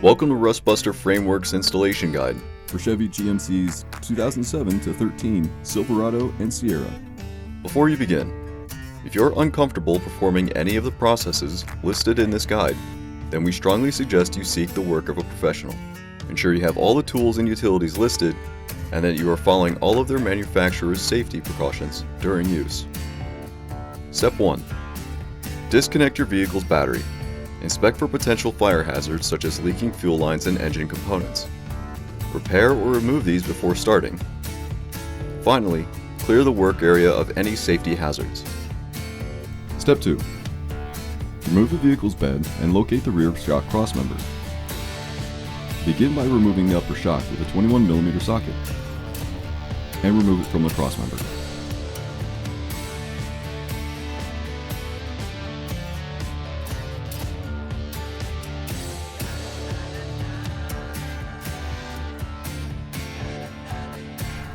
Welcome to Rustbuster Frameworks Installation Guide for Chevy GMC's 2007 to 13 Silverado and Sierra. Before you begin, if you're uncomfortable performing any of the processes listed in this guide, then we strongly suggest you seek the work of a professional. Ensure you have all the tools and utilities listed and that you are following all of their manufacturer's safety precautions during use. Step 1. Disconnect your vehicle's battery. Inspect for potential fire hazards such as leaking fuel lines and engine components. Repair or remove these before starting. Finally, clear the work area of any safety hazards. Step 2. Remove the vehicle's bed and locate the rear shock crossmember. Begin by removing the upper shock with a 21mm socket and remove it from the crossmember.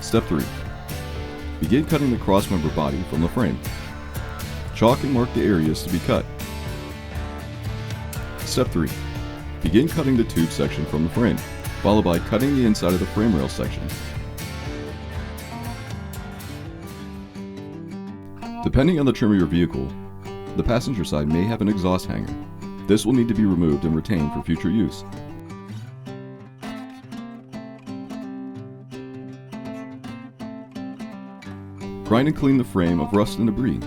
Step 3. Begin cutting the crossmember body from the frame. Chalk and mark the areas to be cut. Step 3. Begin cutting the tube section from the frame, followed by cutting the inside of the frame rail section. Depending on the trim of your vehicle, the passenger side may have an exhaust hanger. This will need to be removed and retained for future use. Grind and clean the frame of rust and debris,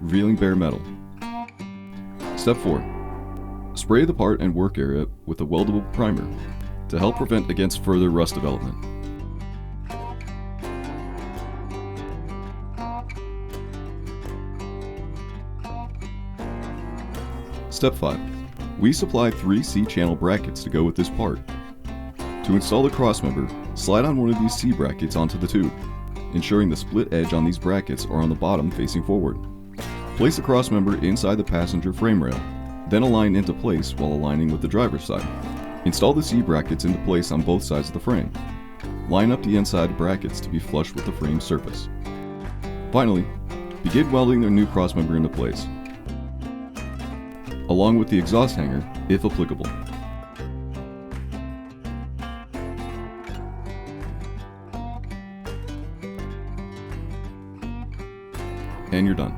revealing bare metal. Step 4. Spray the part and work area with a weldable primer to help prevent against further rust development. Step 5. We supply 3 C-channel brackets to go with this part. To install the crossmember, slide on one of these C brackets onto the tube, ensuring the split edge on these brackets are on the bottom facing forward. Place the crossmember inside the passenger frame rail, then align into place while aligning with the driver's side. Install the C brackets into place on both sides of the frame. Line up the inside brackets to be flush with the frame surface. Finally, begin welding the new crossmember into place, along with the exhaust hanger if applicable. And you're done.